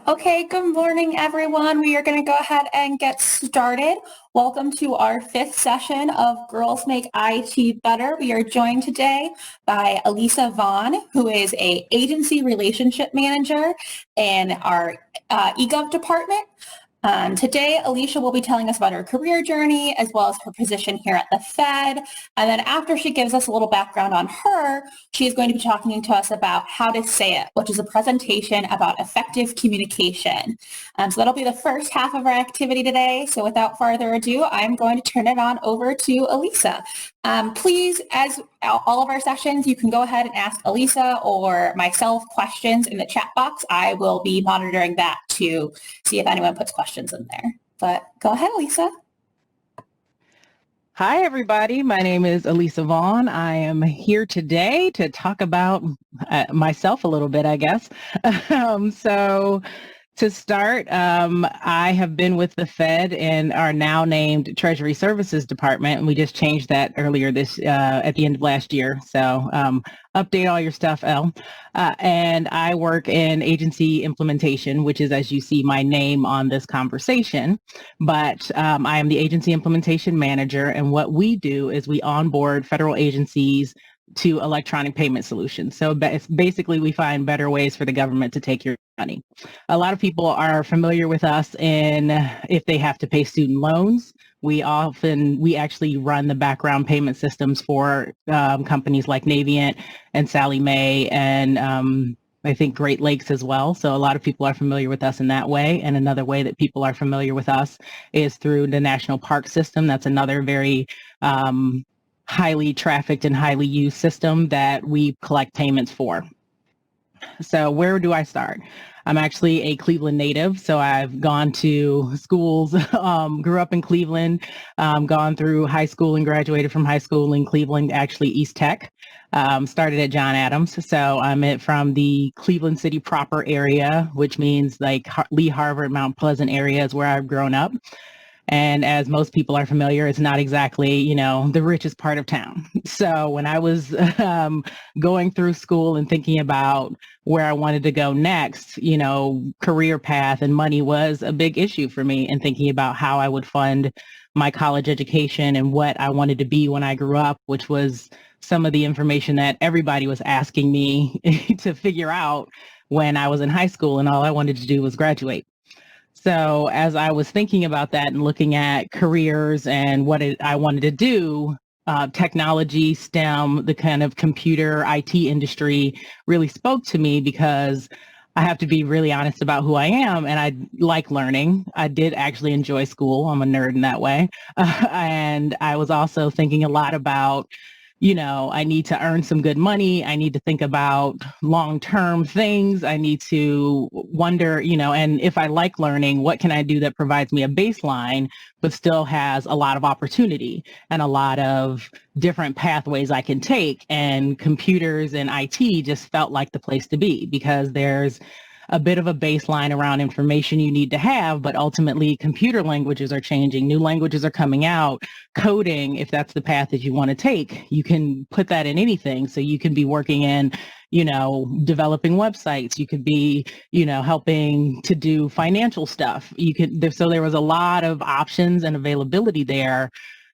Okay, good morning, everyone. We are going to go ahead and get started. Welcome to our fifth session of Girls Make IT Better. We are joined today by Elisa Vaughn, who is a agency relationship manager in our eGov department. Today, Alicia will be telling us about her career journey as well as her position here at the Fed. And then after she gives us a little background on her, she's going to be talking to us about how to say it, which is a presentation about effective communication. So that'll be the first half of our activity today. So without further ado, I'm going to turn it on over to Elisa. Please, as all of our sessions, you can go ahead and ask Elisa or myself questions in the chat box. I will be monitoring that to see if anyone puts questions in there. But go ahead, Elisa. Hi, everybody. My name is Elisa Vaughn. I am here today to talk about myself a little bit, I guess. To start, I have been with the Fed and are now named Treasury Services Department, and we just changed that earlier at the end of last year. So update all your stuff, Elle. And I work in agency implementation, which is, as you see, my name on this conversation. But I am the agency implementation manager, and what we do is we onboard federal agencies to electronic payment solutions. So basically, we find better ways for the government to take your money. A lot of people are familiar with us in if they have to pay student loans. We actually run the background payment systems for companies like Navient and Sallie Mae and I think Great Lakes as well. So a lot of people are familiar with us in that way. And another way that people are familiar with us is through the National Park System. That's another very highly trafficked and highly used system that we collect payments for. So where do I start? I'm actually a Cleveland native, so I've gone to schools, grew up in Cleveland, gone through high school and graduated from high school in Cleveland, actually East Tech, started at John Adams. So I'm from the Cleveland City proper area, which means like Lee Harvard, Mount Pleasant area is where I've grown up. And as most people are familiar, it's not exactly, the richest part of town. So when I was going through school and thinking about where I wanted to go next, career path and money was a big issue for me, and thinking about how I would fund my college education and what I wanted to be when I grew up, which was some of the information that everybody was asking me to figure out when I was in high school, and all I wanted to do was graduate. So as I was thinking about that and looking at careers and what I wanted to do, technology, STEM, the kind of computer IT industry really spoke to me, because I have to be really honest about who I am, and I like learning. I did actually enjoy school. I'm a nerd in that way. And I was also thinking a lot about, I need to earn some good money. I need to think about long-term things. I need to wonder, and if I like learning, what can I do that provides me a baseline, but still has a lot of opportunity and a lot of different pathways I can take. And computers and IT just felt like the place to be, because there's a bit of a baseline around information you need to have, but ultimately computer languages are changing. New languages are coming out. Coding, if that's the path that you want to take, you can put that in anything. So you can be working in, developing websites. You could be, helping to do financial stuff. So there was a lot of options and availability there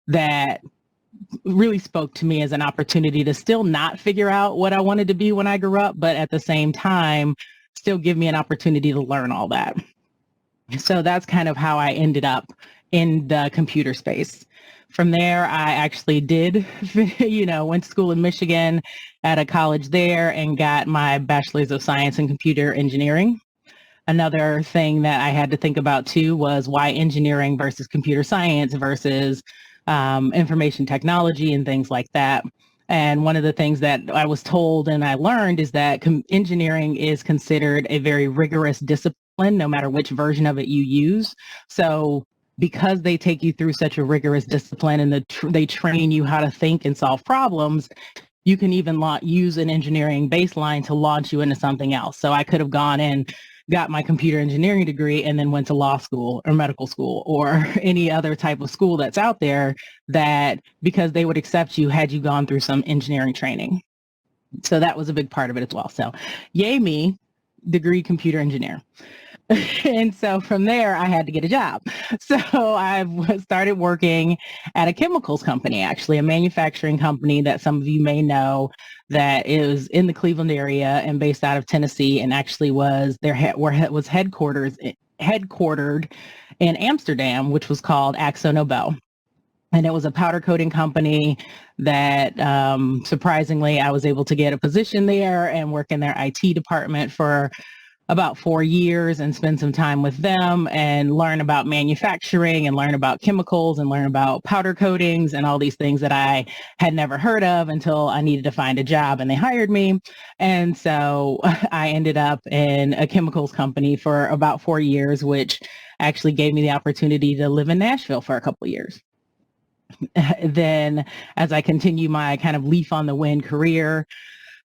that really spoke to me as an opportunity to still not figure out what I wanted to be when I grew up, but at the same time, still give me an opportunity to learn all that. So that's kind of how I ended up in the computer space. From there, I actually did, went to school in Michigan at a college there and got my bachelor's of science in computer engineering. Another thing that I had to think about too was why engineering versus computer science versus information technology and things like that. And one of the things that I was told and I learned is that engineering is considered a very rigorous discipline, no matter which version of it you use. So because they take you through such a rigorous discipline and they train you how to think and solve problems, you can even use an engineering baseline to launch you into something else. So I could have gone and got my computer engineering degree and then went to law school or medical school or any other type of school that's out there, that because they would accept you had you gone through some engineering training. So that was a big part of it as well. So yay me, degree computer engineer. And so from there, I had to get a job. So I started working at a chemicals company, actually a manufacturing company that some of you may know, that is in the Cleveland area and based out of Tennessee, and actually was headquartered in Amsterdam, which was called Axo Nobel. And it was a powder coating company that surprisingly I was able to get a position there and work in their IT department for about 4 years and spend some time with them and learn about manufacturing and learn about chemicals and learn about powder coatings and all these things that I had never heard of until I needed to find a job, and they hired me. And so I ended up in a chemicals company for about 4 years, which actually gave me the opportunity to live in Nashville for a couple of years. Then as I continue my kind of leaf on the wind career,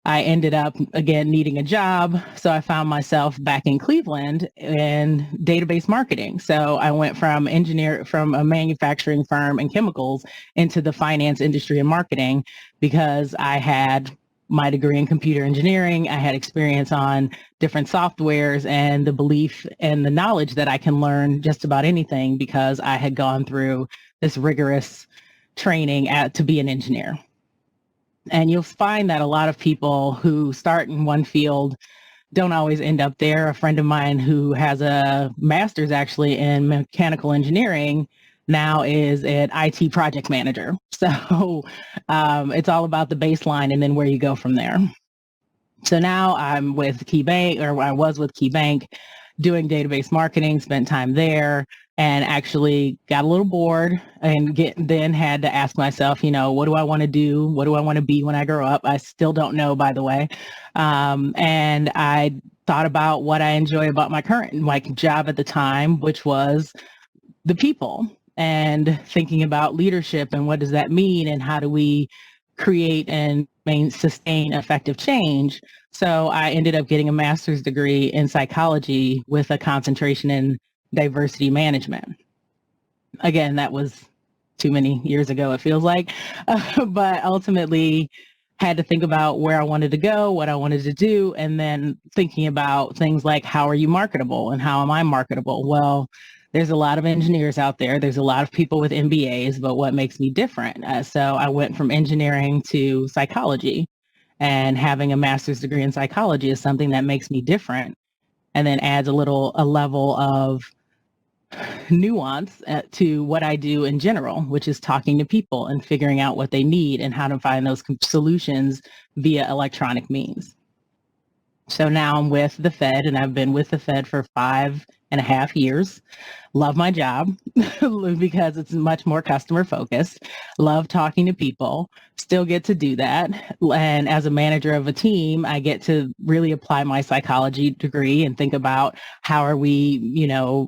I ended up again needing a job. So I found myself back in Cleveland in database marketing. So I went from a manufacturing firm in chemicals into the finance industry and marketing because I had my degree in computer engineering. I had experience on different softwares and the belief and the knowledge that I can learn just about anything because I had gone through this rigorous training to be an engineer. And you'll find that a lot of people who start in one field don't always end up there. A friend of mine who has a master's actually in mechanical engineering now is an IT project manager. So it's all about the baseline and then where you go from there. So now I'm with KeyBank, or I was with KeyBank, doing database marketing, spent time there, and actually got a little bored and then had to ask myself, what do I want to do? What do I want to be when I grow up? I still don't know, by the way. And I thought about what I enjoy about my current job at the time, which was the people, and thinking about leadership and what does that mean and how do we create and sustain effective change. So I ended up getting a master's degree in psychology with a concentration in diversity management. Again, that was too many years ago, it feels like, but ultimately had to think about where I wanted to go, what I wanted to do, and then thinking about things like how are you marketable and how am I marketable? Well, there's a lot of engineers out there. There's a lot of people with MBAs, but what makes me different? So I went from engineering to psychology, and having a master's degree in psychology is something that makes me different and then adds a level of nuance to what I do in general, which is talking to people and figuring out what they need and how to find those solutions via electronic means. So now I'm with the Fed, and I've been with the Fed for 5.5 years. Love my job because it's much more customer focused. Love talking to people. Still get to do that. And as a manager of a team, I get to really apply my psychology degree and think about how are we,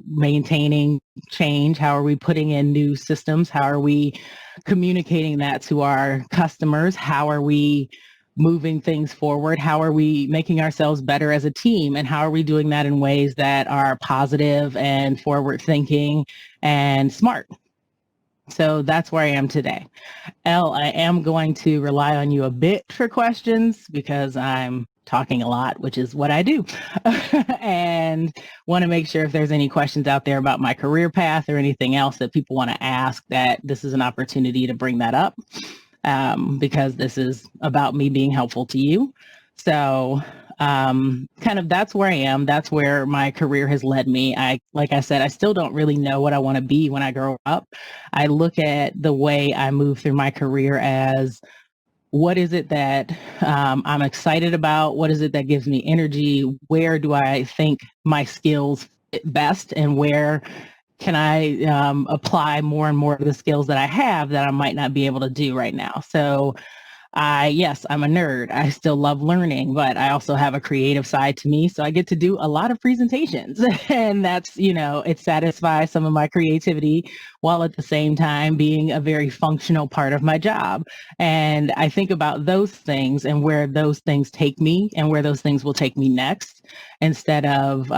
maintaining change? How are we putting in new systems? How are we communicating that to our customers? How are we moving things forward? How are we making ourselves better as a team? And how are we doing that in ways that are positive and forward thinking and smart? So that's where I am today. Elle, I am going to rely on you a bit for questions because I'm talking a lot, which is what I do. And want to make sure if there's any questions out there about my career path or anything else that people want to ask, that this is an opportunity to bring that up. Because this is about me being helpful to you. So kind of that's where I am. That's where my career has led me. Like I said, I still don't really know what I want to be when I grow up. I look at the way I move through my career as what is it that I'm excited about? What is it that gives me energy? Where do I think my skills fit best, and where can I apply more and more of the skills that I have that I might not be able to do right now? So yes, I'm a nerd. I still love learning, but I also have a creative side to me. So I get to do a lot of presentations and that's, it satisfies some of my creativity while at the same time being a very functional part of my job. And I think about those things and where those things take me and where those things will take me next, instead of,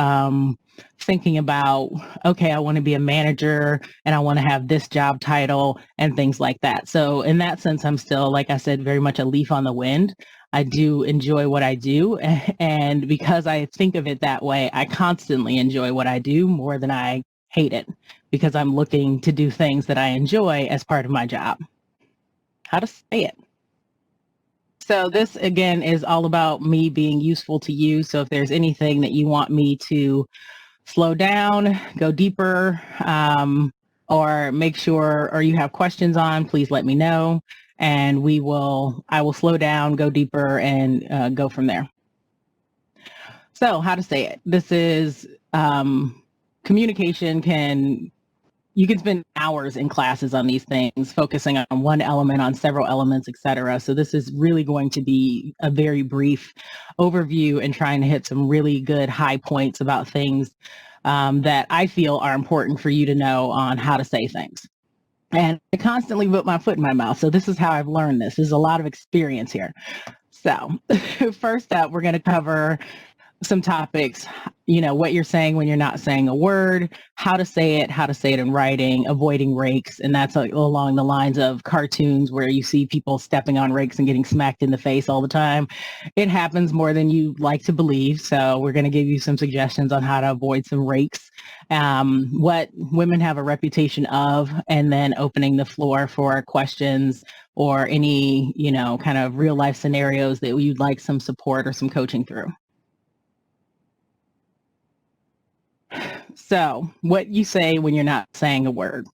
thinking about, okay, I want to be a manager and I want to have this job title and things like that. So in that sense, I'm still, like I said, very much a leaf on the wind. I do enjoy what I do. And because I think of it that way, I constantly enjoy what I do more than I hate it, because I'm looking to do things that I enjoy as part of my job. How to say it. So this, again, is all about me being useful to you. So if there's anything that you want me to slow down, go deeper, or make sure, or you have questions on, please let me know. And I will slow down, go deeper, and go from there. So how to say it. This is communication. You can spend hours in classes on these things, focusing on one element, on several elements, etc. So this is really going to be a very brief overview and trying to hit some really good high points about things that I feel are important for you to know on how to say things. And I constantly put my foot in my mouth. So this is how I've learned this. There's a lot of experience here. So first up, we're going to cover some topics, what you're saying when you're not saying a word, how to say it in writing, avoiding rakes. And that's along the lines of cartoons where you see people stepping on rakes and getting smacked in the face all the time. It happens more than you like to believe. So we're going to give you some suggestions on how to avoid some rakes, what women have a reputation of, and then opening the floor for questions or any, kind of real life scenarios that you'd like some support or some coaching through. So what you say when you're not saying a word.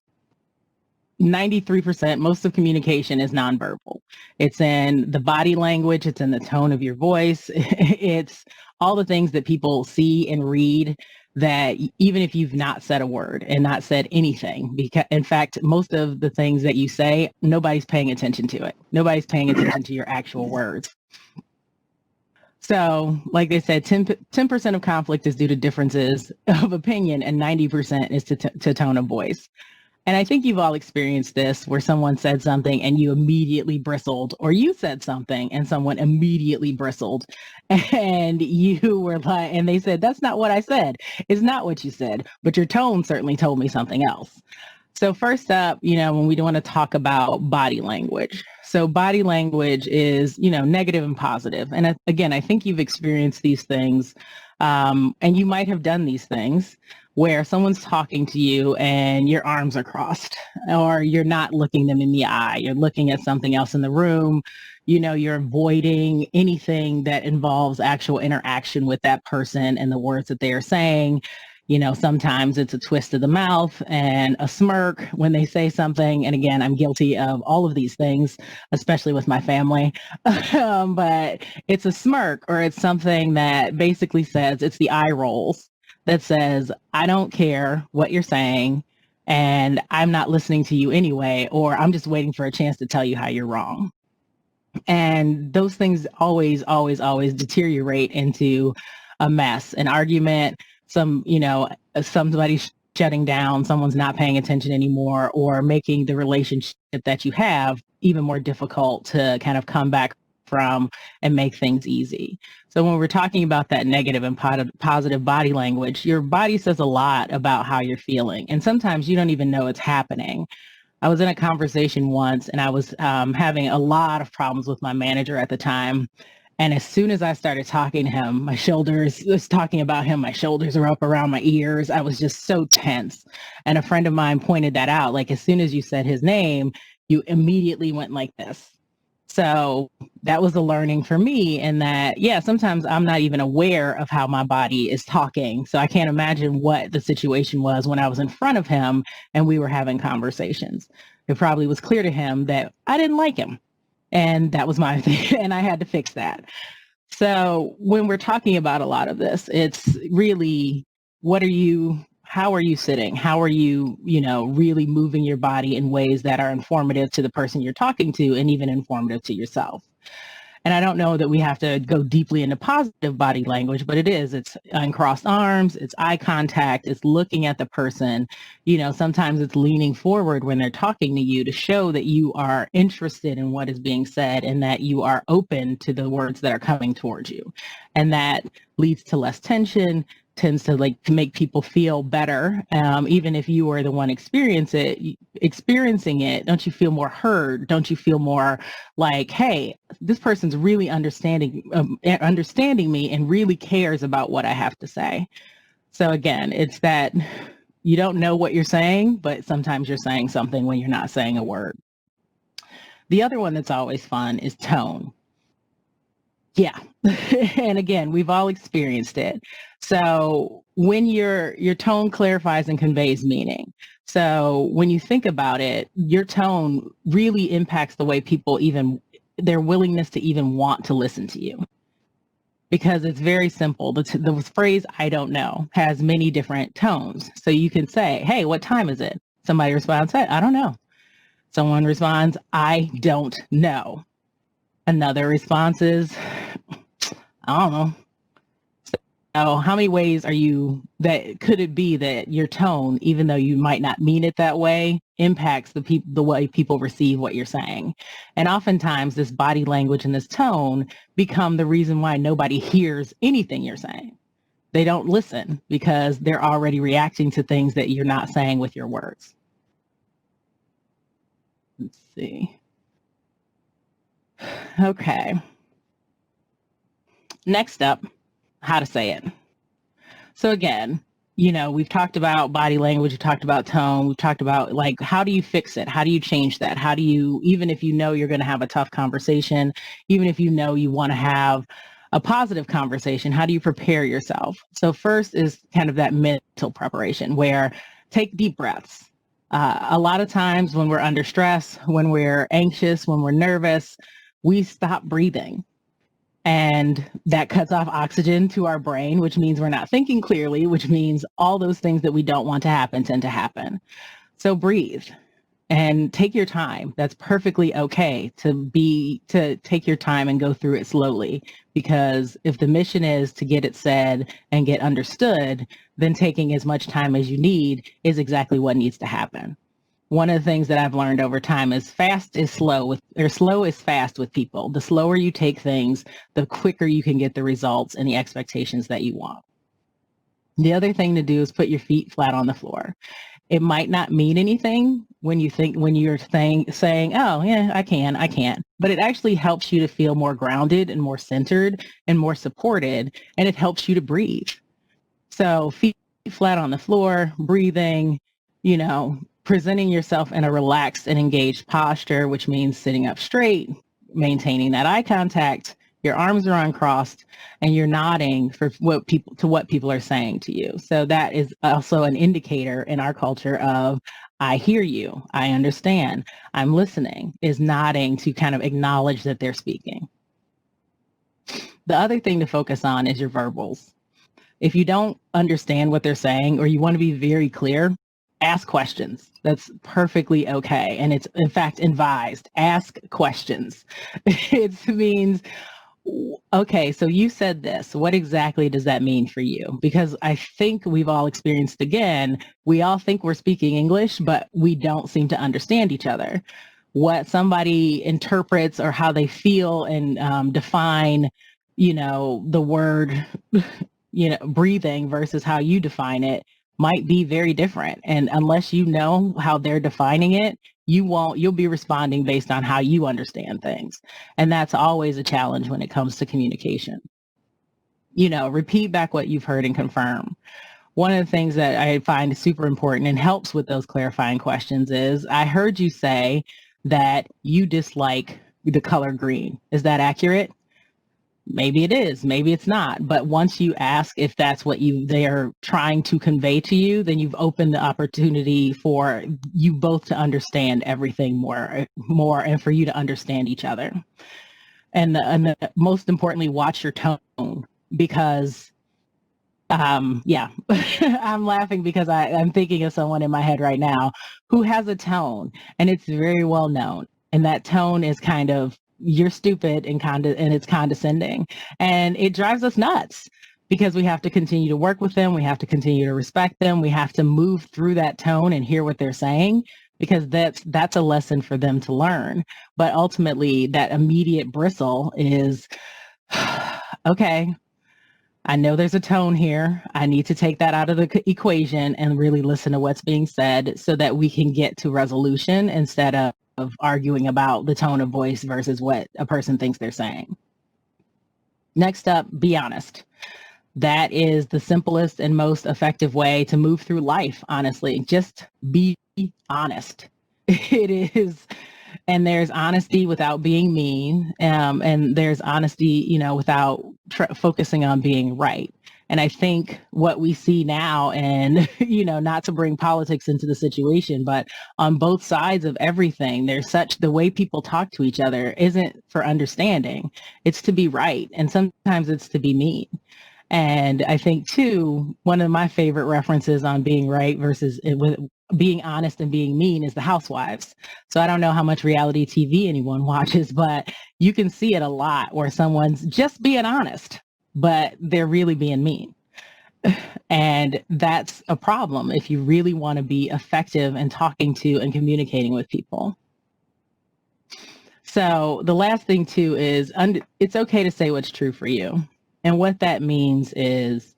93%, most of communication is nonverbal. It's in the body language. It's in the tone of your voice. It's all the things that people see and read that even if you've not said a word and not said anything, because in fact, most of the things that you say, nobody's paying attention to it. Nobody's paying attention to your actual words. So, like they said, 10% of conflict is due to differences of opinion and 90% is to tone of voice. And I think you've all experienced this where someone said something and you immediately bristled, or you said something and someone immediately bristled and you were like, and they said, that's not what I said. It's not what you said, but your tone certainly told me something else. So first up, when we want to talk about body language. So body language is, negative and positive. And again, I think you've experienced these things, and you might have done these things where someone's talking to you and your arms are crossed, or you're not looking them in the eye. You're looking at something else in the room. You're avoiding anything that involves actual interaction with that person and the words that they are saying. Sometimes it's a twist of the mouth and a smirk when they say something. And again, I'm guilty of all of these things, especially with my family. But it's a smirk, or it's something that basically says, it's the eye rolls that says, I don't care what you're saying and I'm not listening to you anyway, or I'm just waiting for a chance to tell you how you're wrong. And those things always, always, always deteriorate into a mess, an argument, somebody shutting down, someone's not paying attention anymore, or making the relationship that you have even more difficult to kind of come back from and make things easy. So when we're talking about that negative and positive body language, your body says a lot about how you're feeling. And sometimes you don't even know it's happening. I was in a conversation once and I was having a lot of problems with my manager at the time. And as soon as I started talking to him, my shoulders were up around my ears. I was just so tense. And a friend of mine pointed that out. Like, as soon as you said his name, you immediately went like this. So that was a learning for me, in that, sometimes I'm not even aware of how my body is talking. So I can't imagine what the situation was when I was in front of him and we were having conversations. It probably was clear to him that I didn't like him. And that was my thing, and I had to fix that. So when we're talking about a lot of this, it's really, how are you sitting? How are you, really moving your body in ways that are informative to the person you're talking to and even informative to yourself? And I don't know that we have to go deeply into positive body language, but it's uncrossed arms, it's eye contact, it's looking at the person. Sometimes it's leaning forward when they're talking to you to show that you are interested in what is being said and that you are open to the words that are coming towards you. And that leads to less tension, tends to to make people feel better. Even if you are the one experiencing it, don't you feel more heard? Don't you feel more like, hey, this person's really understanding me and really cares about what I have to say. So again, it's that you don't know what you're saying, but sometimes you're saying something when you're not saying a word. The other one that's always fun is tone. Yeah. And again, we've all experienced it. So when your tone clarifies and conveys meaning. So when you think about it, your tone really impacts the way people their willingness to even want to listen to you. Because it's very simple. The phrase, I don't know, has many different tones. So you can say, hey, what time is it? Somebody responds, hey, I don't know. Someone responds, I don't know. Another response is, I don't know. So how many ways could it be that your tone, even though you might not mean it that way, impacts the way people receive what you're saying? And oftentimes this body language and this tone become the reason why nobody hears anything you're saying. They don't listen because they're already reacting to things that you're not saying with your words. Let's see. Okay. Next up, how to say it. So again, we've talked about body language, we've talked about tone, we've talked about how do you fix it? How do you change that? How do you, even if you know you're going to have a tough conversation, even if you know you want to have a positive conversation, how do you prepare yourself? So first is kind of that mental preparation where take deep breaths. A lot of times when we're under stress, when we're anxious, when we're nervous, we stop breathing. And that cuts off oxygen to our brain, which means we're not thinking clearly, which means all those things that we don't want to happen tend to happen. So breathe and take your time. That's perfectly okay to take your time and go through it slowly, because if the mission is to get it said and get understood, then taking as much time as you need is exactly what needs to happen. One of the things that I've learned over time is slow is fast with people. The slower you take things, the quicker you can get the results and the expectations that you want. The other thing to do is put your feet flat on the floor. It might not mean anything when you're saying, oh yeah, I can't, but it actually helps you to feel more grounded and more centered and more supported, and it helps you to breathe. So feet flat on the floor, breathing, presenting yourself in a relaxed and engaged posture, which means sitting up straight, maintaining that eye contact, your arms are uncrossed, and you're nodding for what people are saying to you. So that is also an indicator in our culture of, I hear you, I understand, I'm listening, is nodding to kind of acknowledge that they're speaking. The other thing to focus on is your verbals. If you don't understand what they're saying or you want to be very clear, ask questions. That's perfectly okay. And it's, in fact, advised. Ask questions. It means, okay, so you said this. What exactly does that mean for you? Because I think we've all experienced, again, we all think we're speaking English, but we don't seem to understand each other. What somebody interprets or how they feel and define, the word, breathing versus how you define it might be very different. And unless you know how they're defining it, you'll be responding based on how you understand things. And that's always a challenge when it comes to communication. Repeat back what you've heard and confirm. One of the things that I find super important and helps with those clarifying questions is, I heard you say that you dislike the color green. Is that accurate? Maybe it is, maybe it's not. But once you ask if that's what they're trying to convey to you, then you've opened the opportunity for you both to understand everything more and for you to understand each other. And most importantly, watch your tone, because I'm laughing because I'm thinking of someone in my head right now who has a tone, and it's very well known. And that tone is kind of, you're stupid, and it's condescending, and it drives us nuts because we have to continue to work with them. We have to continue to respect them. We have to move through that tone and hear what they're saying, because that's a lesson for them to learn. But ultimately, that immediate bristle is, okay, I know there's a tone here. I need to take that out of the equation and really listen to what's being said so that we can get to resolution instead of arguing about the tone of voice versus what a person thinks they're saying. Next up, be honest. That is the simplest and most effective way to move through life, honestly. Just be honest. It is. And there's honesty without being mean. And there's honesty, without focusing on being right. And I think what we see now, and, not to bring politics into the situation, but on both sides of everything, the way people talk to each other isn't for understanding. It's to be right. And sometimes it's to be mean. And I think, too, one of my favorite references on being right versus being honest and being mean is the Housewives. So I don't know how much reality TV anyone watches, but you can see it a lot where someone's just being honest, but they're really being mean. And that's a problem if you really want to be effective in talking to and communicating with people. So the last thing, too, is it's okay to say what's true for you. And what that means is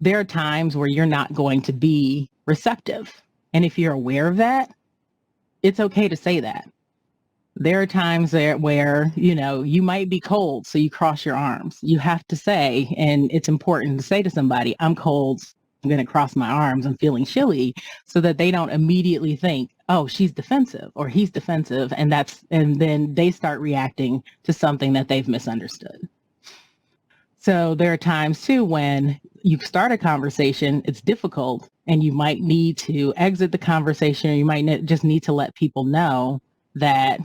there are times where you're not going to be receptive. And if you're aware of that, it's okay to say that. There are times where, you might be cold, so you cross your arms. You have to say, and it's important to say to somebody, I'm cold, I'm going to cross my arms, I'm feeling chilly, so that they don't immediately think, oh, she's defensive or he's defensive. And then they start reacting to something that they've misunderstood. So there are times, too, when you start a conversation, it's difficult, and you might need to exit the conversation, or you might just need to let people know that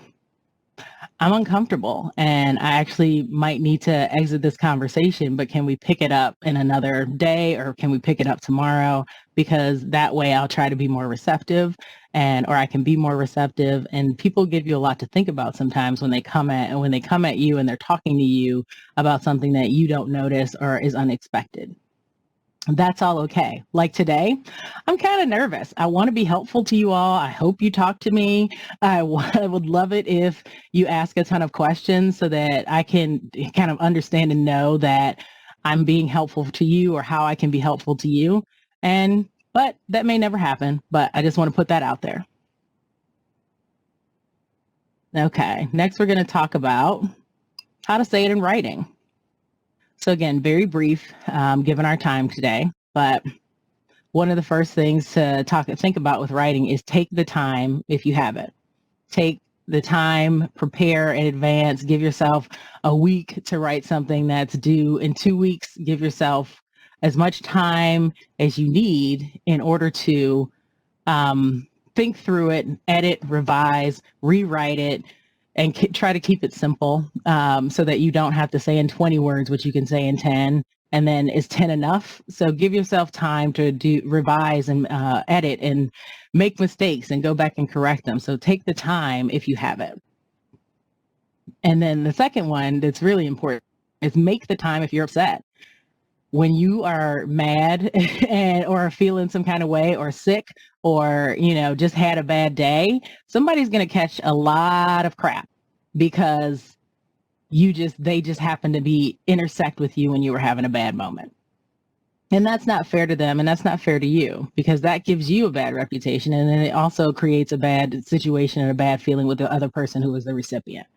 I'm uncomfortable and I actually might need to exit this conversation, but can we pick it up in another day, or can we pick it up tomorrow? Because that way I'll try to be more receptive, or I can be more receptive. And people give you a lot to think about sometimes when they come at you and they're talking to you about something that you don't notice or is unexpected. That's all okay. Like today, I'm kind of nervous. I want to be helpful to you all. I hope you talk to me. I would love it if you ask a ton of questions so that I can kind of understand and know that I'm being helpful to you, or how I can be helpful to you. But that may never happen, but I just want to put that out there. Okay, next we're going to talk about how to say it in writing. So again, very brief, given our time today, but one of the first things to think about with writing is take the time if you have it. Take the time, prepare in advance, give yourself a week to write something that's due in 2 weeks. Give yourself as much time as you need in order to think through it, edit, revise, rewrite it, and try to keep it simple, so that you don't have to say in 20 words what you can say in 10. And then is 10 enough? So give yourself time to revise and edit and make mistakes and go back and correct them. So take the time if you have it. And then the second one that's really important is make the time if you're upset. When you are mad or feeling some kind of way, or sick, or, just had a bad day, somebody's going to catch a lot of crap because they just happen to intersect with you when you were having a bad moment. And that's not fair to them, and that's not fair to you, because that gives you a bad reputation, and then it also creates a bad situation and a bad feeling with the other person who was the recipient.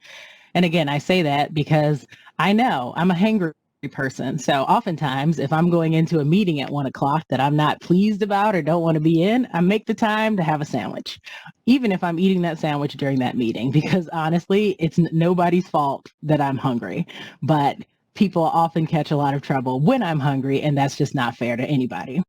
And again, I say that because I know I'm a hangry person. So oftentimes, if I'm going into a meeting at 1:00 that I'm not pleased about or don't want to be in, I make the time to have a sandwich, even if I'm eating that sandwich during that meeting, because honestly, it's nobody's fault that I'm hungry. But people often catch a lot of trouble when I'm hungry, and that's just not fair to anybody,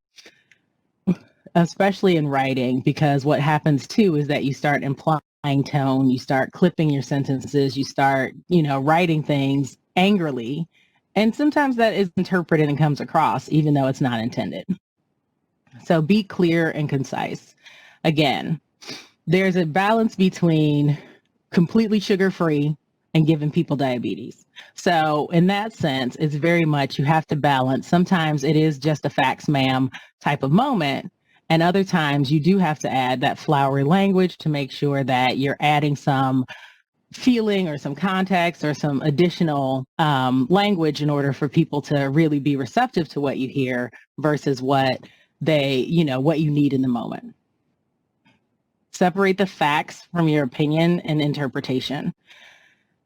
especially in writing, because what happens too is that you start implying tone, you start clipping your sentences, you start, writing things angrily. And sometimes that is interpreted and comes across, even though it's not intended. So be clear and concise. Again, there's a balance between completely sugar-free and giving people diabetes. So in that sense, it's very much you have to balance. Sometimes it is just a facts, ma'am type of moment. And other times you do have to add that flowery language to make sure that you're adding some feeling or some context or some additional language in order for people to really be receptive to what you hear versus what what you need in the moment. Separate the facts from your opinion and interpretation.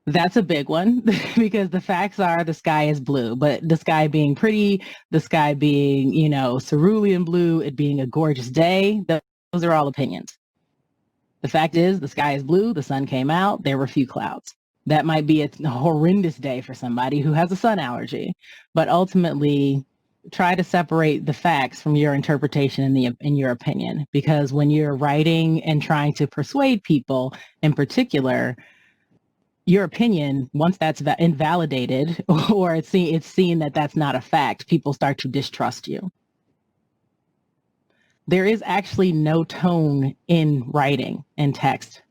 That's a big one because the facts are the sky is blue, but the sky being pretty, the sky being, cerulean blue, it being a gorgeous day, those are all opinions. The fact is the sky is blue, the sun came out, there were few clouds. That might be a horrendous day for somebody who has a sun allergy, but ultimately try to separate the facts from your interpretation in your opinion, because when you're writing and trying to persuade people in particular, your opinion, once that's invalidated or it's seen that that's not a fact, people start to distrust you. There is actually no tone in writing and text,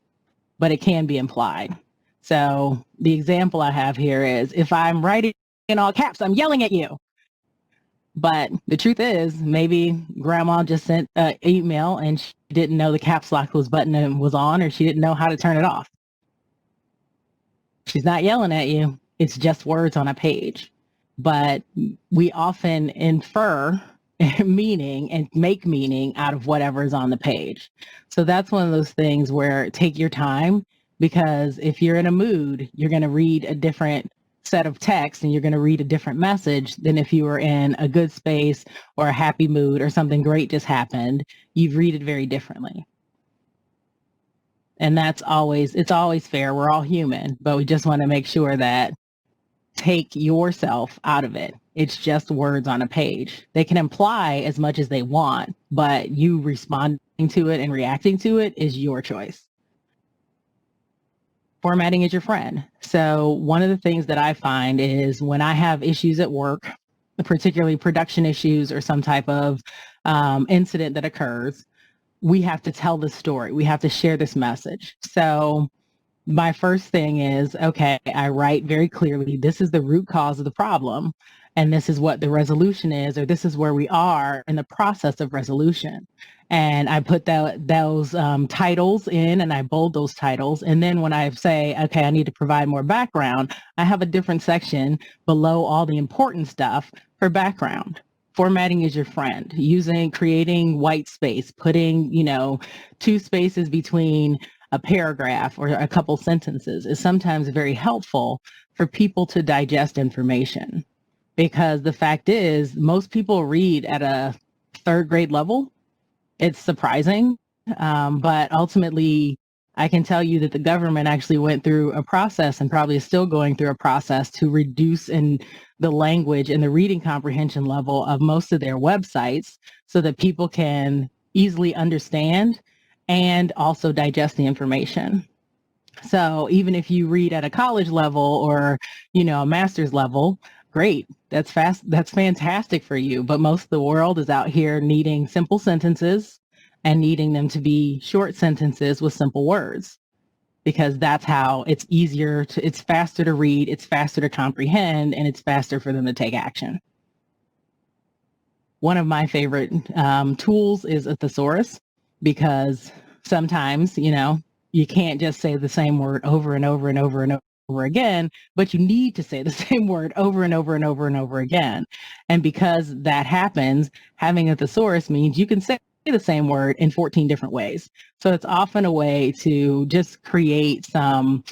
but it can be implied. So the example I have here is if I'm writing in all caps, I'm yelling at you. But the truth is, maybe grandma just sent an email and she didn't know the caps lock button was on, or she didn't know how to turn it off. She's not yelling at you. It's just words on a page. But we often infer meaning and make meaning out of whatever is on the page. So that's one of those things where take your time, because if you're in a mood, you're going to read a different set of text and you're going to read a different message than if you were in a good space or a happy mood or something great just happened. You'd read it very differently. And it's always fair. We're all human, but we just want to make sure that take yourself out of it. It's just words on a page. They can imply as much as they want, but you responding to it and reacting to it is your choice. Formatting is your friend. So one of the things that I find is when I have issues at work, particularly production issues or some type of incident that occurs, we have to tell the story. We have to share this message. So my first thing is, okay, I write very clearly, this is the root cause of the problem, and this is what the resolution is, or this is where we are in the process of resolution. And I put those titles in and I bold those titles. And then when I say, okay, I need to provide more background, I have a different section below all the important stuff for background. Formatting is your friend. Creating white space, putting, 2 spaces between a paragraph or a couple sentences is sometimes very helpful for people to digest information. Because the fact is, most people read at a 3rd grade level. It's surprising, but ultimately, I can tell you that the government actually went through a process and probably is still going through a process to reduce in the language and the reading comprehension level of most of their websites so that people can easily understand and also digest the information. So even if you read at a college level or, a master's level, great. That's fantastic for you. But most of the world is out here needing simple sentences and needing them to be short sentences with simple words, because that's how it's it's faster to read, it's faster to comprehend, and it's faster for them to take action. One of my favorite tools is a thesaurus, because sometimes, you can't just say the same word over and over and over and over again, but you need to say the same word over and over and over and over again. And because that happens, having a thesaurus means you can say the same word in 14 different ways. So it's often a way to just create some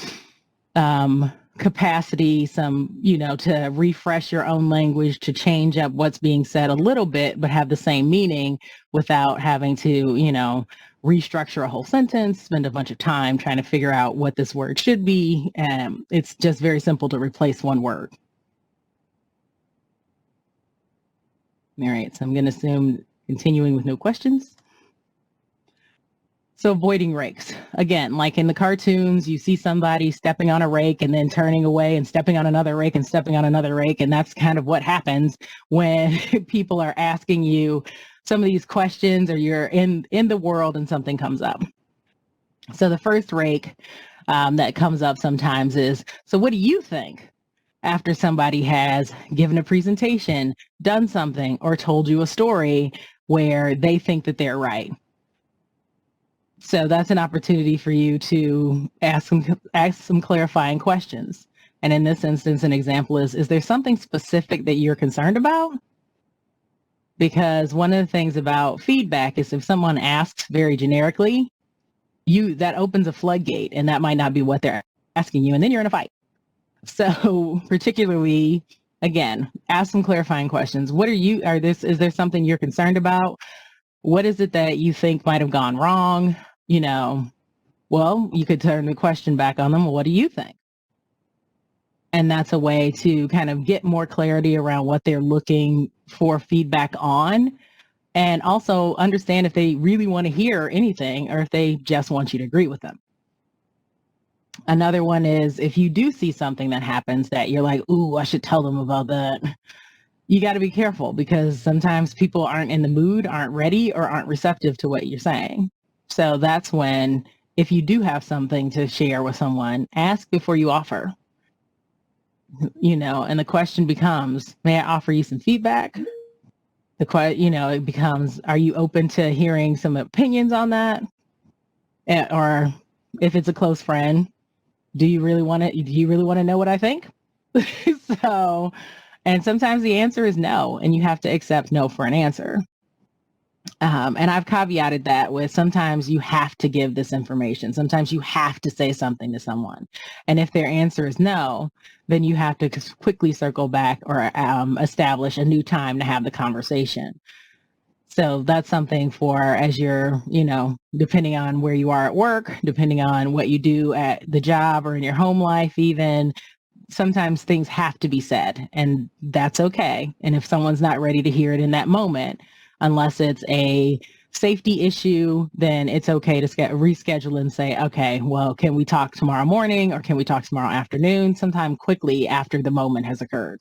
capacity, to refresh your own language, to change up what's being said a little bit, but have the same meaning without having to, restructure a whole sentence, spend a bunch of time trying to figure out what this word should be. And it's just very simple to replace one word. All right, so I'm going to assume continuing with no questions. So avoiding rakes. Again, like in the cartoons, you see somebody stepping on a rake and then turning away and stepping on another rake and stepping on another rake. And that's kind of what happens when people are asking you some of these questions, or you're in the world and something comes up. So the first rake that comes up sometimes is, so what do you think after somebody has given a presentation, done something, or told you a story where they think that they're right? So that's an opportunity for you to ask some clarifying questions. And in this instance, an example is there something specific that you're concerned about? Because one of the things about feedback is if someone asks very generically, that opens a floodgate, and that might not be what they're asking you, and then you're in a fight. So particularly, again, ask some clarifying questions. Is there something you're concerned about? What is it that you think might have gone wrong? Well, you could turn the question back on them. Well, what do you think? And that's a way to kind of get more clarity around what they're looking for feedback on, and also understand if they really want to hear anything or if they just want you to agree with them. Another one is if you do see something that happens that you're like, ooh, I should tell them about that. You got to be careful, because sometimes people aren't in the mood, aren't ready, or aren't receptive to what you're saying. So that's when, if you do have something to share with someone, ask before you offer. And the question becomes, may I offer you some feedback? It becomes, are you open to hearing some opinions on that? Or if it's a close friend, do you really want to know what I think? And sometimes the answer is no, and you have to accept no for an answer. And I've caveated that with sometimes you have to give this information. Sometimes you have to say something to someone. And if their answer is no, then you have to quickly circle back or establish a new time to have the conversation. So that's something for as you're, depending on where you are at work, depending on what you do at the job or in your home life, even sometimes things have to be said, and that's okay. And if someone's not ready to hear it in that moment, unless it's a safety issue, then it's okay to reschedule and say, okay, well, can we talk tomorrow morning or can we talk tomorrow afternoon, sometime quickly after the moment has occurred.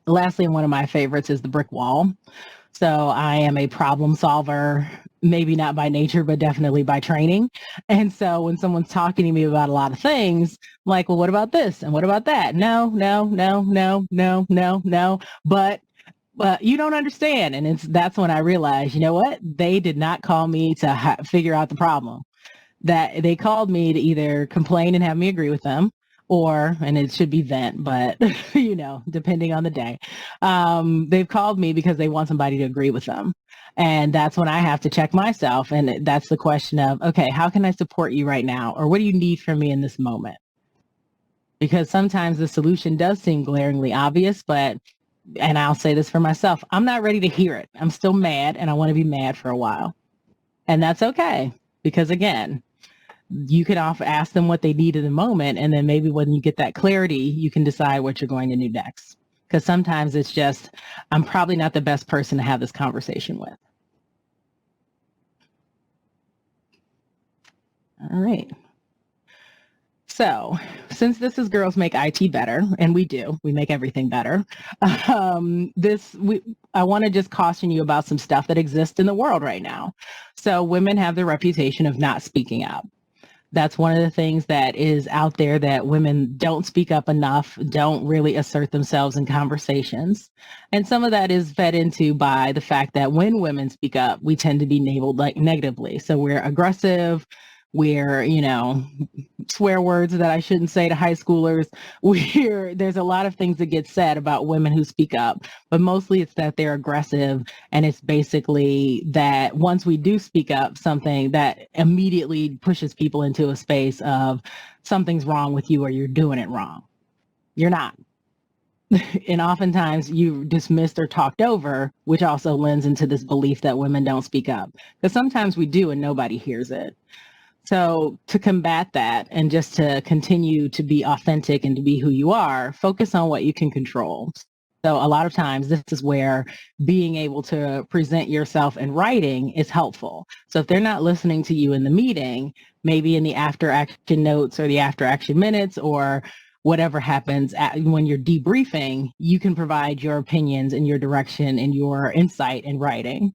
Lastly, and one of my favorites is the brick wall. So I am a problem solver, maybe not by nature, but definitely by training. And so when someone's talking to me about a lot of things, I'm like, well, what about this? And what about that? No. But you don't understand. And that's when I realized, you know what? They did not call me to figure out the problem. That they called me to either complain and have me agree with them, and it should be vent, but depending on the day, they've called me because they want somebody to agree with them. And that's when I have to check myself. And that's the question of, okay, how can I support you right now? Or what do you need from me in this moment? Because sometimes the solution does seem glaringly obvious, and I'll say this for myself, I'm not ready to hear it. I'm still mad, and I want to be mad for a while. And that's okay. Because again, you can ask them what they need in the moment, and then maybe when you get that clarity, you can decide what you're going to do next. Because sometimes it's just, I'm probably not the best person to have this conversation with. All right. So since this is Girls Make IT Better, and we make everything better, I want to just caution you about some stuff that exists in the world right now. So women have the reputation of not speaking up. That's one of the things that is out there, that women don't speak up enough, don't really assert themselves in conversations. And some of that is fed into by the fact that when women speak up, we tend to be labeled negatively. So we're aggressive, we're, swear words that I shouldn't say to high schoolers. There's a lot of things that get said about women who speak up, but mostly it's that they're aggressive. And it's basically that once we do speak up, something that immediately pushes people into a space of something's wrong with you or you're doing it wrong. You're not. And oftentimes you dismissed or talked over, which also lends into this belief that women don't speak up. Because sometimes we do and nobody hears it. So to combat that and just to continue to be authentic and to be who you are, focus on what you can control. So a lot of times this is where being able to present yourself in writing is helpful. So if they're not listening to you in the meeting, maybe in the after action notes or the after action minutes or whatever happens when you're debriefing, you can provide your opinions and your direction and your insight in writing.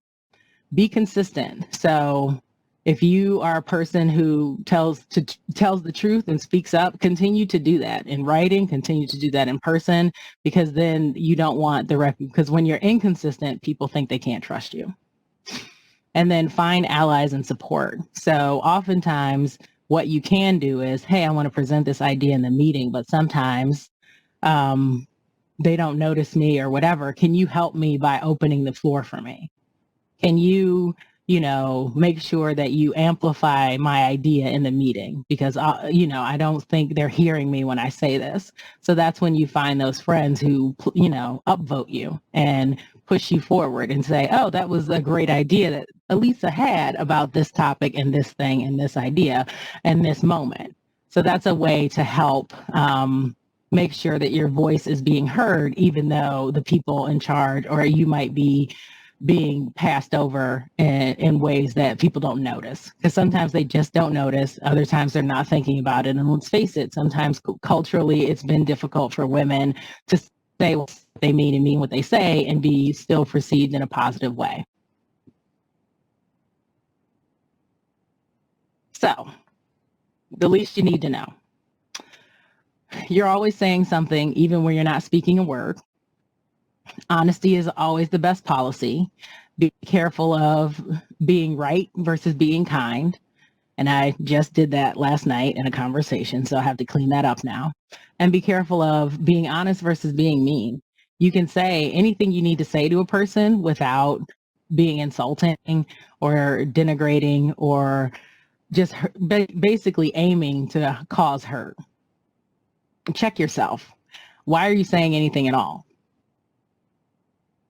Be consistent. So if you are a person who tells the truth and speaks up, continue to do that in writing, continue to do that in person, because then you don't want because when you're inconsistent, people think they can't trust you. and then find allies and support. So oftentimes what you can do is, hey, I want to present this idea in the meeting, but sometimes they don't notice me or whatever. Can you help me by opening the floor for me? Can you, make sure that you amplify my idea in the meeting? Because, I don't think they're hearing me when I say this. So that's when you find those friends who, upvote you and push you forward and say, oh, that was a great idea that Elisa had about this topic and this thing and this idea and this moment. So that's a way to help make sure that your voice is being heard, even though the people in charge or you might be being passed over in ways that people don't notice, because sometimes they just don't notice. Other times they're not thinking about it. And let's face it, sometimes culturally it's been difficult for women to say what they mean and mean what they say and be still perceived in a positive way. So the least you need to know. You're always saying something even when you're not speaking a word. Honesty is always the best policy. Be careful of being right versus being kind. And I just did that last night in a conversation, so I have to clean that up now. And be careful of being honest versus being mean. You can say anything you need to say to a person without being insulting or denigrating or just basically aiming to cause hurt. Check yourself. Why are you saying anything at all?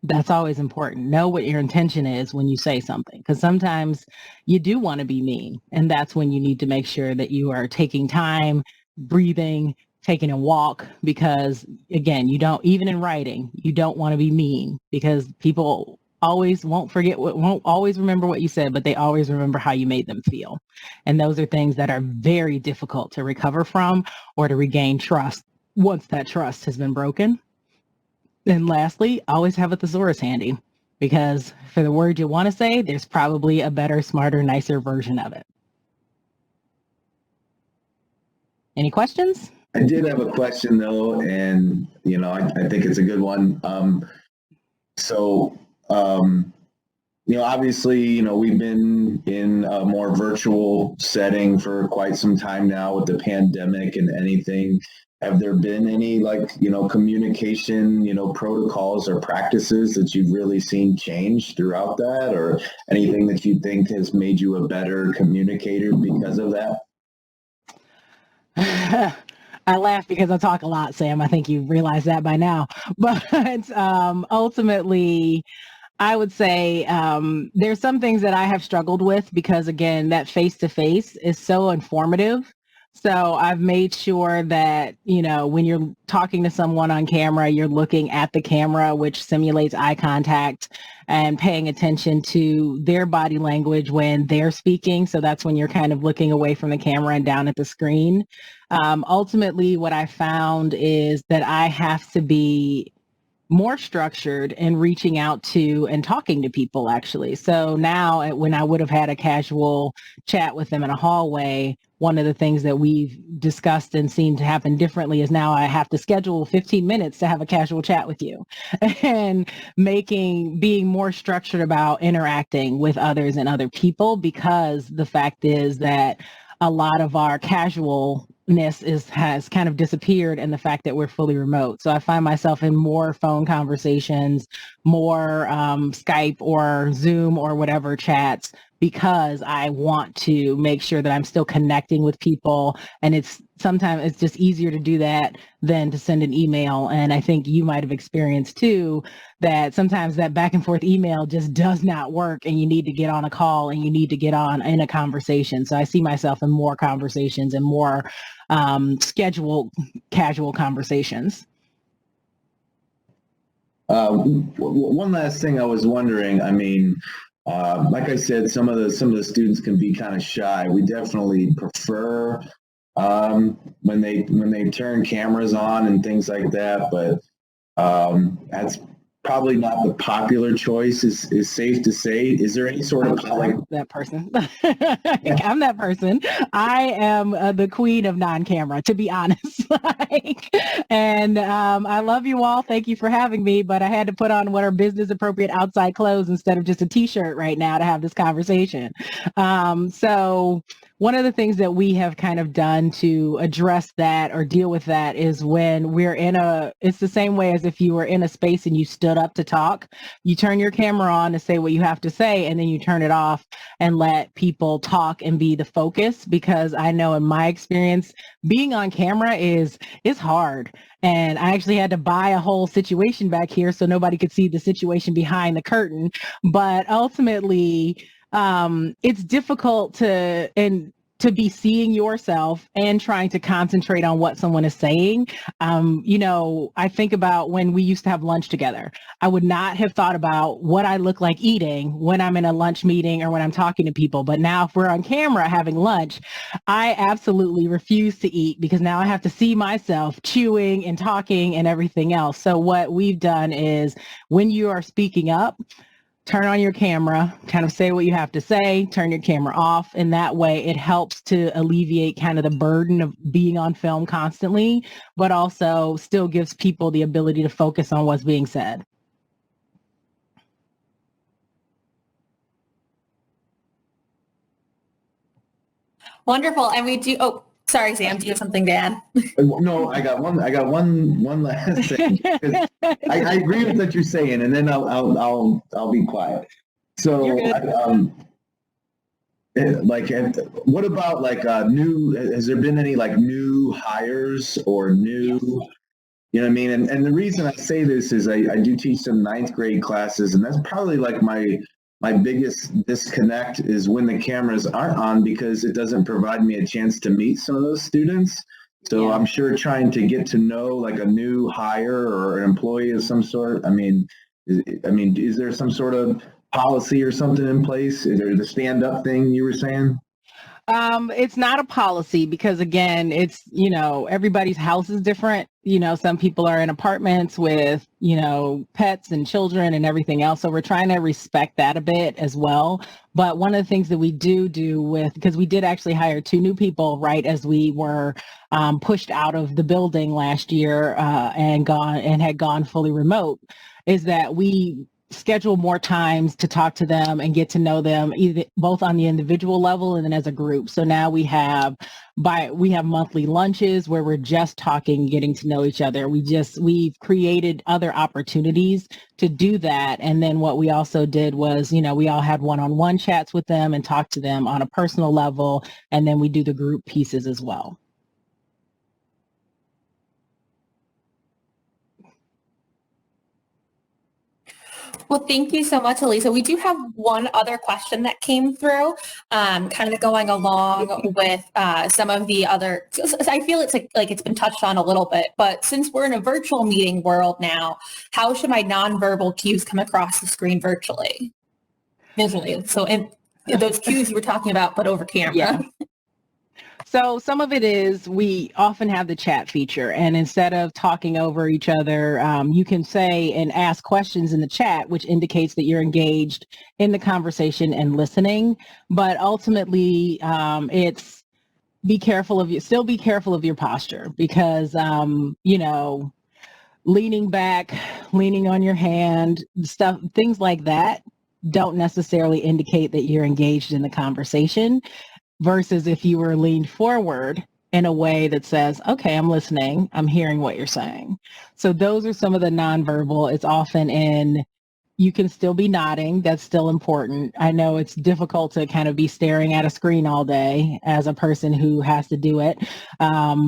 That's always important. Know what your intention is when you say something, because sometimes you do want to be mean. And that's when you need to make sure that you are taking time, breathing, taking a walk, because again, you don't, even in writing, you don't want to be mean, because people always won't always remember what you said, but they always remember how you made them feel. And those are things that are very difficult to recover from or to regain trust once that trust has been broken. And lastly, always have a thesaurus handy, because for the word you want to say, there's probably a better, smarter, nicer version of it. Any questions? I did have a question though, and I think it's a good one. Obviously, we've been in a more virtual setting for quite some time now with the pandemic and anything. Have there been any communication, protocols or practices that you've really seen change throughout that, or anything that you think has made you a better communicator because of that? I laugh because I talk a lot, Sam. I think you realize that by now. But ultimately, I would say there's some things that I have struggled with because, again, that face-to-face is so informative. So I've made sure that, when you're talking to someone on camera, you're looking at the camera, which simulates eye contact, and paying attention to their body language when they're speaking. So that's when you're kind of looking away from the camera and down at the screen. Ultimately, what I found is that I have to be more structured in reaching out to and talking to people, actually. So now when I would have had a casual chat with them in a hallway, one of the things that we've discussed and seen to happen differently is now I have to schedule 15 minutes to have a casual chat with you, and being more structured about interacting with others and other people, because the fact is that a lot of our casualness has kind of disappeared in the fact that we're fully remote. So I find myself in more phone conversations, more Skype or Zoom or whatever chats, because I want to make sure that I'm still connecting with people. And sometimes it's just easier to do that than to send an email. And I think you might have experienced too, that sometimes that back and forth email just does not work, and you need to get on a call and you need to get on in a conversation. So I see myself in more conversations and more scheduled casual conversations. One last thing I was wondering, like I said, some of the students can be kind of shy. We definitely prefer when they turn cameras on and things like that, but that's probably not the popular choice, is safe to say. Is there any sort of like that person? I'm that person. I am the queen of non-camera, to be honest. And I love you all. Thank you for having me. But I had to put on what are business appropriate outside clothes instead of just a t-shirt right now to have this conversation. So one of the things that we have kind of done to address that or deal with that is when we're it's the same way as if you were in a space and you stood up to talk. You turn your camera on to say what you have to say, and then you turn it off and let people talk and be the focus, because I know in my experience, being on camera is hard. And I actually had to buy a whole situation back here so nobody could see the situation behind the curtain. But ultimately, it's difficult to be seeing yourself and trying to concentrate on what someone is saying. I think about when we used to have lunch together. I would not have thought about what I look like eating when I'm in a lunch meeting or when I'm talking to people. But now if we're on camera having lunch, I absolutely refuse to eat because now I have to see myself chewing and talking and everything else. So what we've done is when you are speaking up, turn on your camera, kind of say what you have to say, turn your camera off. And that way it helps to alleviate kind of the burden of being on film constantly, but also still gives people the ability to focus on what's being said. Wonderful. And we do, sorry, Sam, do you have something to add? No, I got one last thing. I agree with what you're saying, and then I'll be quiet. So, what about has there been any like new hires or new, you know what I mean? And the reason I say this is I do teach some 9th grade classes, and that's probably like my biggest disconnect is when the cameras aren't on, because it doesn't provide me a chance to meet some of those students. So I'm sure trying to get to know like a new hire or an employee of some sort. Is there some sort of policy or something in place? Is there the stand-up thing you were saying? It's not a policy because again, it's, everybody's house is different. Some people are in apartments with, pets and children and everything else. So we're trying to respect that a bit as well. But one of the things that we do because we did actually hire 2 new people right as we were pushed out of the building last year and had gone fully remote, is that we schedule more times to talk to them and get to know them both on the individual level and then as a group. So now we have monthly lunches where we're just talking, getting to know each other. We've created other opportunities to do that. And then what we also did was, we all had one-on-one chats with them and talked to them on a personal level. And then we do the group pieces as well. Well, thank you so much, Elisa. We do have one other question that came through, kind of going along with some of the other, I feel it's like it's been touched on a little bit, but since we're in a virtual meeting world now, how should my nonverbal cues come across the screen visually? So in those cues you were talking about, but over camera. Yeah. So some of it is we often have the chat feature, and instead of talking over each other, you can say and ask questions in the chat, which indicates that you're engaged in the conversation and listening. But ultimately, it's be careful of your posture because, leaning back, leaning on your hand, things like that don't necessarily indicate that you're engaged in the conversation. Versus if you were leaned forward in a way that says, okay, I'm listening, I'm hearing what you're saying. So those are some of the nonverbal. It's often you can still be nodding. That's still important. I know it's difficult to kind of be staring at a screen all day as a person who has to do it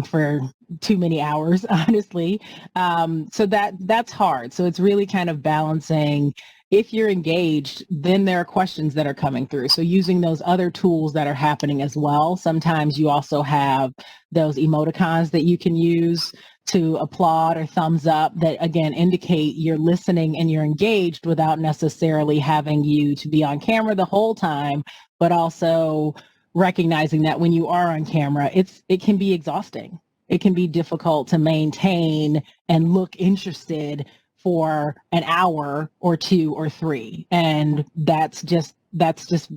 for too many hours, honestly. So that's hard. So it's really kind of balancing. If you're engaged, then there are questions that are coming through. So using those other tools that are happening as well. Sometimes you also have those emoticons that you can use to applaud or thumbs up that, again, indicate you're listening and you're engaged without necessarily having you to be on camera the whole time, but also recognizing that when you are on camera, it can be exhausting. It can be difficult to maintain and look interested for an hour or 2 or 3. And that's just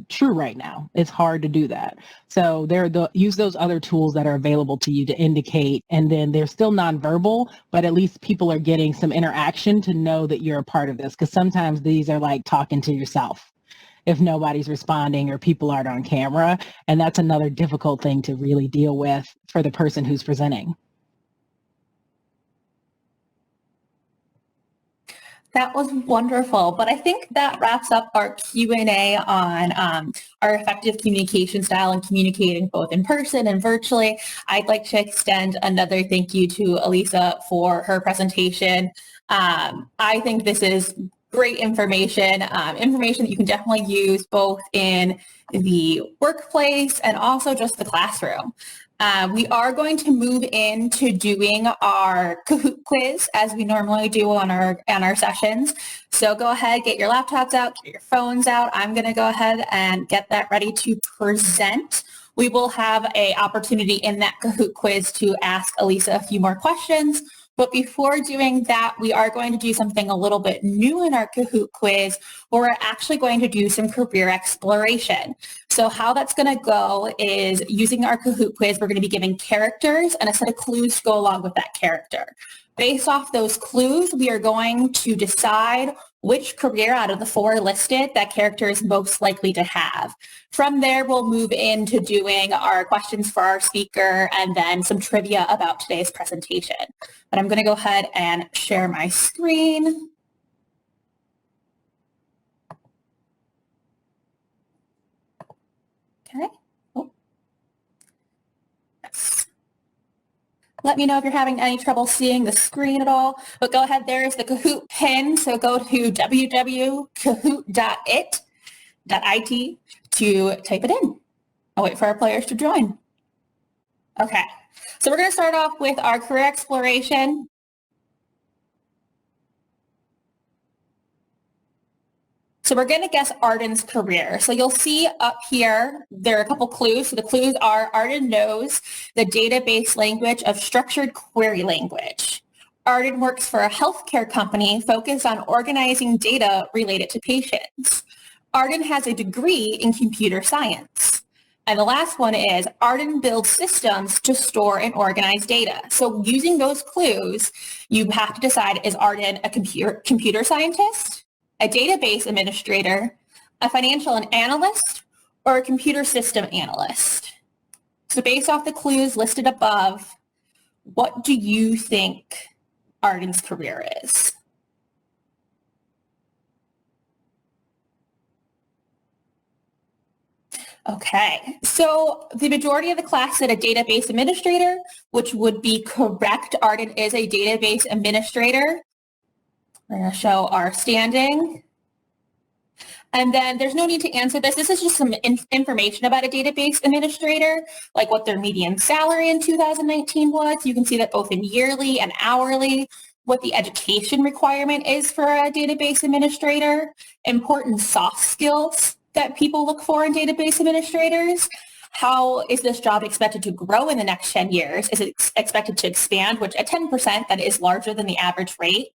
true right now. It's hard to do that. So use those other tools that are available to you to indicate, and then they're still nonverbal, but at least people are getting some interaction to know that you're a part of this. Because sometimes these are like talking to yourself if nobody's responding or people aren't on camera. And that's another difficult thing to really deal with for the person who's presenting. That was wonderful, but I think that wraps up our Q&A on our effective communication style and communicating both in person and virtually. I'd like to extend another thank you to Elisa for her presentation. I think this is great information, information that you can definitely use both in the workplace and also just the classroom. We are going to move into doing our Kahoot quiz as we normally do on our sessions. So go ahead, get your laptops out, get your phones out. I'm going to go ahead and get that ready to present. We will have an opportunity in that Kahoot quiz to ask Elisa a few more questions. But before doing that, we are going to do something a little bit new in our Kahoot quiz, where we're actually going to do some career exploration. So how that's going to go is using our Kahoot quiz, we're going to be giving characters and a set of clues to go along with that character. Based off those clues, we are going to decide which career out of the 4 listed that character is most likely to have. From there, we'll move into doing our questions for our speaker and then some trivia about today's presentation. But I'm going to go ahead and share my screen. Okay. Oh. Yes. Let me know if you're having any trouble seeing the screen at all, but go ahead, there's the Kahoot pin. So go to www.kahoot.it to type it in. I'll wait for our players to join. Okay, so we're going to start off with our career exploration. So we're going to guess Arden's career. So you'll see up here, there are a couple clues. So the clues are Arden knows the database language of structured query language. Arden works for a healthcare company focused on organizing data related to patients. Arden has a degree in computer science. And the last one is Arden builds systems to store and organize data. So using those clues, you have to decide, is Arden a computer scientist, a database administrator, a financial analyst, or a computer system analyst? So based off the clues listed above, what do you think Arden's career is? Okay, so the majority of the class said a database administrator, which would be correct. Arden is a database administrator. We're going to show our standing. And then there's no need to answer this. This is just some information about a database administrator, like what their median salary in 2019 was. You can see that both in yearly and hourly, what the education requirement is for a database administrator, important soft skills that people look for in database administrators. How is this job expected to grow in the next 10 years? Is it expected to expand, which at 10%, that is larger than the average rate?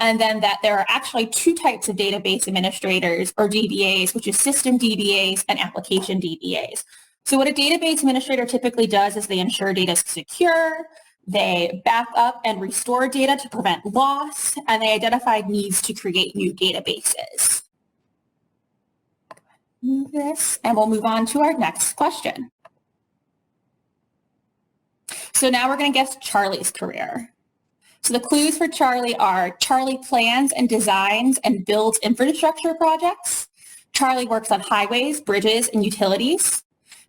And then that there are actually 2 types of database administrators, or DBAs, which is system DBAs and application DBAs. So what a database administrator typically does is they ensure data is secure, they back up and restore data to prevent loss, and they identify needs to create new databases. Move this, and we'll move on to our next question. So now we're going to guess Charlie's career. So the clues for Charlie are Charlie plans and designs and builds infrastructure projects. Charlie works on highways, bridges, and utilities.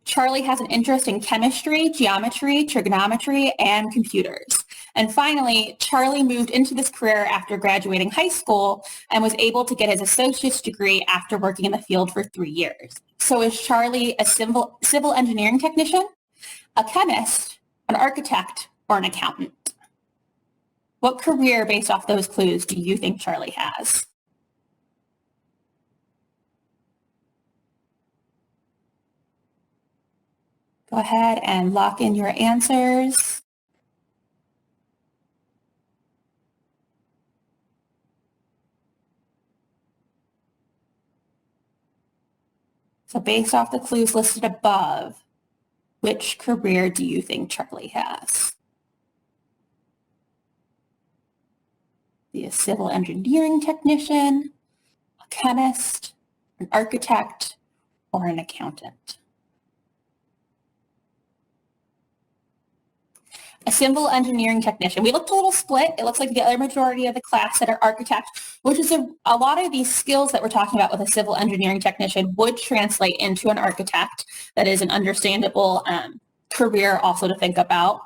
Charlie has an interest in chemistry, geometry, trigonometry, and computers. And finally, Charlie moved into this career after graduating high school and was able to get his associate's degree after working in the field for 3 years. So is Charlie a civil engineering technician, a chemist, an architect, or an accountant? What career based off those clues do you think Charlie has? Go ahead and lock in your answers. So based off the clues listed above, which career do you think Charlie has? Be a civil engineering technician, a chemist, an architect, or an accountant? A civil engineering technician. We looked a little split. It looks like the other majority of the class that are architects, which is a lot of these skills that we're talking about with a civil engineering technician would translate into an architect. That is an understandable career also to think about.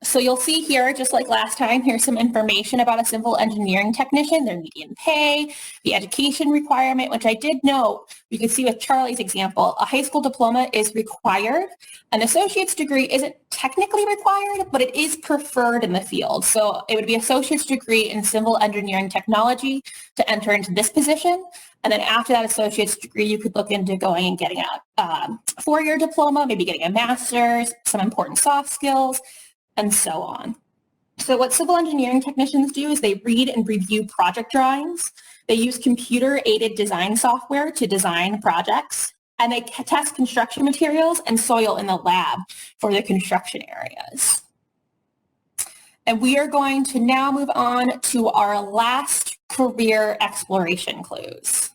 So you'll see here, just like last time, here's some information about a civil engineering technician, their median pay, the education requirement, which I did note. You can see with Charlie's example, a high school diploma is required. An associate's degree isn't technically required, but it is preferred in the field. So it would be associate's degree in civil engineering technology to enter into this position. And then after that associate's degree, you could look into going and getting a four-year diploma, maybe getting a master's, some important soft skills, and so on. So what civil engineering technicians do is they read and review project drawings. They use computer-aided design software to design projects, and they test construction materials and soil in the lab for the construction areas. And we are going to now move on to our last career exploration clues.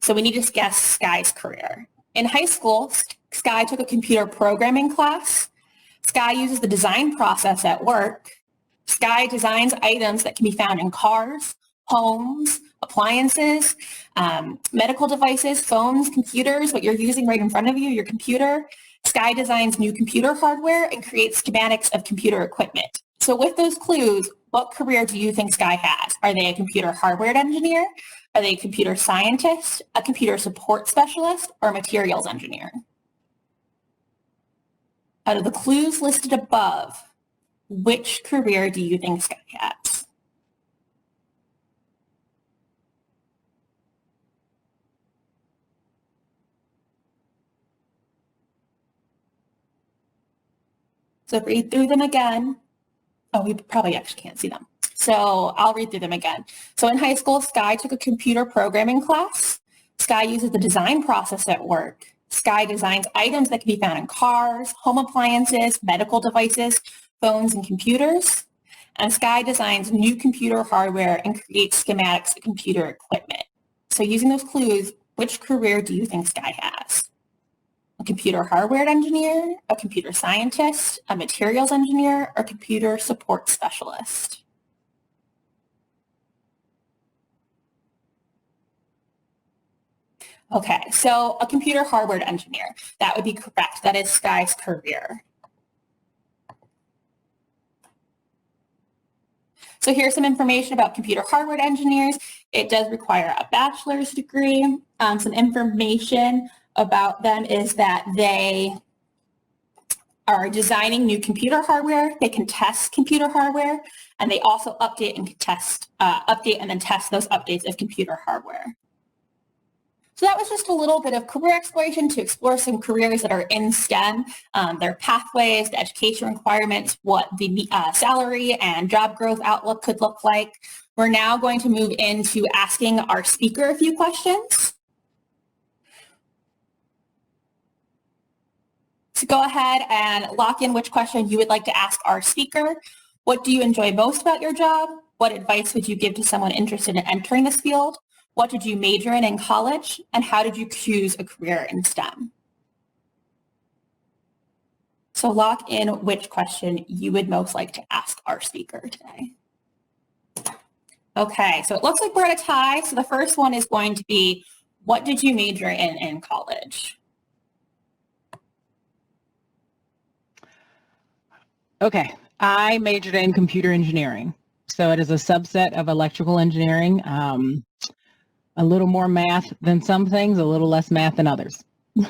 So we need to guess Sky's career. In high school, Sky took a computer programming class. Sky uses the design process at work. Sky designs items that can be found in cars, homes, appliances, medical devices, phones, computers, what you're using right in front of you, your computer. Sky designs new computer hardware and creates schematics of computer equipment. So with those clues, what career do you think Sky has? Are they a computer hardware engineer? Are they a computer scientist, a computer support specialist, or a materials engineer? Out of the clues listed above, which career do you think Sky has? So read through them again. Oh, we probably actually can't see them. So I'll read through them again. So in high school, Sky took a computer programming class. Sky uses the design process at work. Sky designs items that can be found in cars, home appliances, medical devices, phones, and computers. And Sky designs new computer hardware and creates schematics of computer equipment. So using those clues, which career do you think Sky has? A computer hardware engineer, a computer scientist, a materials engineer, or computer support specialist? Okay, so a computer hardware engineer, that would be correct. That is Sky's career. So here's some information about computer hardware engineers. It does require a bachelor's degree. Some information about them is that they are designing new computer hardware. They can test computer hardware, and they also update and then test those updates of computer hardware. So that was just a little bit of career exploration to explore some careers that are in STEM, their pathways, the education requirements, what the salary and job growth outlook could look like. We're now going to move into asking our speaker a few questions. So go ahead and lock in which question you would like to ask our speaker. What do you enjoy most about your job? What advice would you give to someone interested in entering this field? What did you major in college? And how did you choose a career in STEM? So lock in which question you would most like to ask our speaker today. Okay, so it looks like we're at a tie. So the first one is going to be, what did you major in college? Okay, I majored in computer engineering. So it is a subset of electrical engineering. A little more math than some things, a little less math than others. Do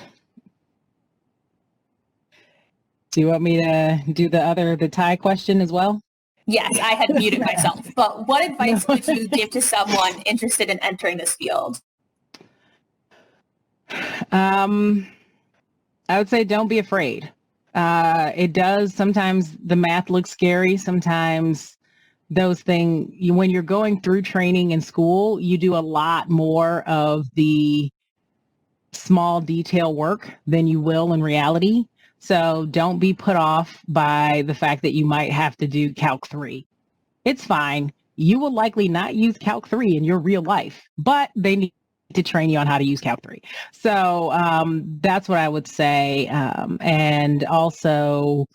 you want me to do the tie question as well? Yes, I had muted myself, but what advice would you give to someone interested in entering this field? I would say don't be afraid. It does, sometimes the math looks scary, sometimes those things, when you're going through training in school, you do a lot more of the small detail work than you will in reality. So don't be put off by the fact that you might have to do Calc 3. It's fine. You will likely not use Calc 3 in your real life, but they need to train you on how to use Calc 3. So that's what I would say. And also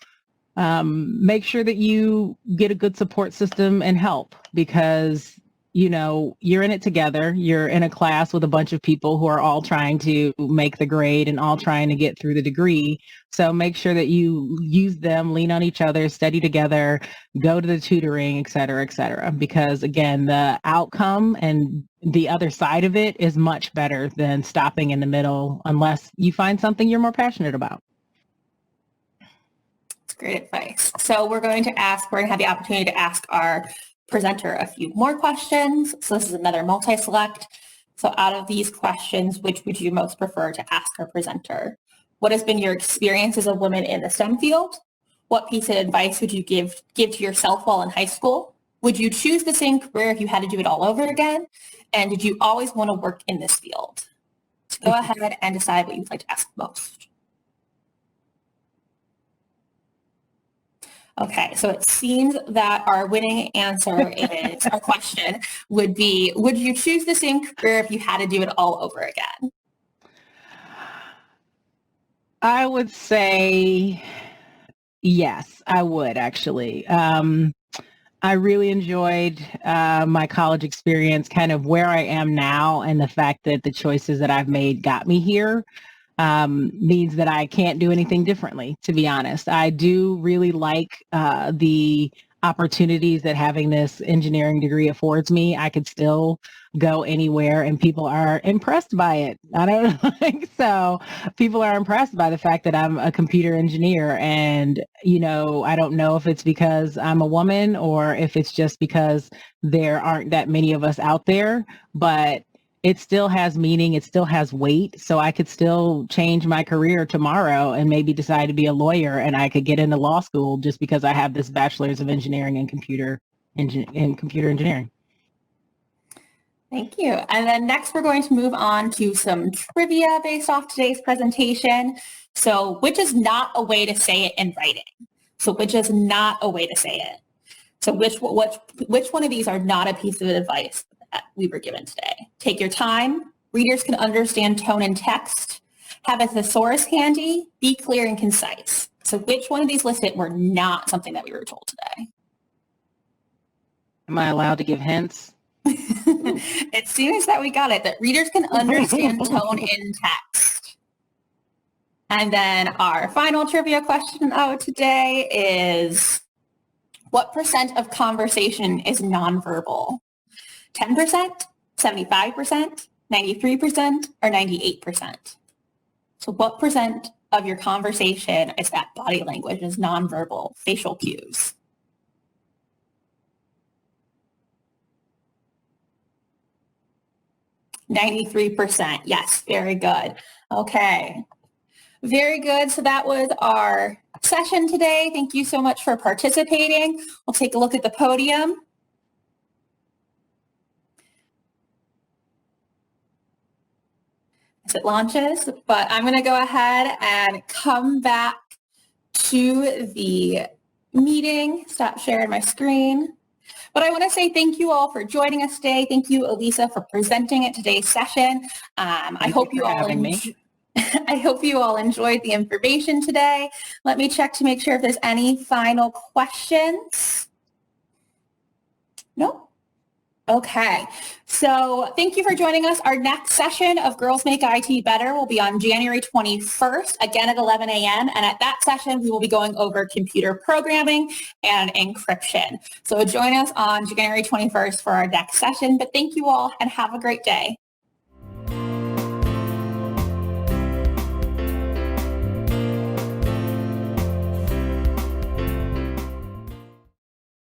make sure that you get a good support system and help, because you're in it together. You're in a class with a bunch of people who are all trying to make the grade and all trying to get through the degree. So make sure that you use them, lean on each other, study together, go to the tutoring, et cetera, because again, the outcome and the other side of it is much better than stopping in the middle unless you find something you're more passionate about. That's great advice. So we're going to have the opportunity to ask our presenter a few more questions. So this is another multi-select. So out of these questions, which would you most prefer to ask our presenter? What has been your experience as a woman in the STEM field? What piece of advice would you give to yourself while in high school? Would you choose the same career if you had to do it all over again? And did you always want to work in this field? So go ahead and decide what you'd like to ask most. Okay, so it seems that our winning answer is, our question would be, would you choose the same career if you had to do it all over again? I would say yes, I would actually. I really enjoyed my college experience, kind of where I am now, and the fact that the choices that I've made got me here. Means that I can't do anything differently, to be honest. I do really like the opportunities that having this engineering degree affords me. I could still go anywhere and people are impressed by it. I don't think so. People are impressed by the fact that I'm a computer engineer, and, I don't know if it's because I'm a woman or if it's just because there aren't that many of us out there, but it still has meaning. It still has weight. So I could still change my career tomorrow and maybe decide to be a lawyer, and I could get into law school just because I have this bachelor's of engineering in computer engineering. Thank you. And then next we're going to move on to some trivia based off today's presentation. So which is not a way to say it in writing? So which is not a way to say it? So which one of these are not a piece of advice that we were given today? Take your time. Readers can understand tone and text. Have a thesaurus handy. Be clear and concise. So which one of these listed were not something that we were told today? Am I allowed to give hints? It seems that we got it, that readers can understand tone in text. And then our final trivia question of today is, what % of conversation is nonverbal? 10%, 75%, 93%, or 98%? So what % of your conversation is that body language, is nonverbal facial cues? %. Yes, very good. Okay, very good. So that was our session today. Thank you so much for participating. We'll take a look at the podium. As it launches, but I'm going to go ahead and come back to the meeting, stop sharing my screen. But I want to say thank you all for joining us today. Thank you, Elisa, for presenting at today's session. I hope you all enjoyed the information today. Let me check to make sure if there's any final questions. No? Okay, so thank you for joining us. Our next session of Girls Make IT Better will be on January 21st, again at 11 a.m. And at that session, we will be going over computer programming and encryption. So join us on January 21st for our next session. But thank you all and have a great day.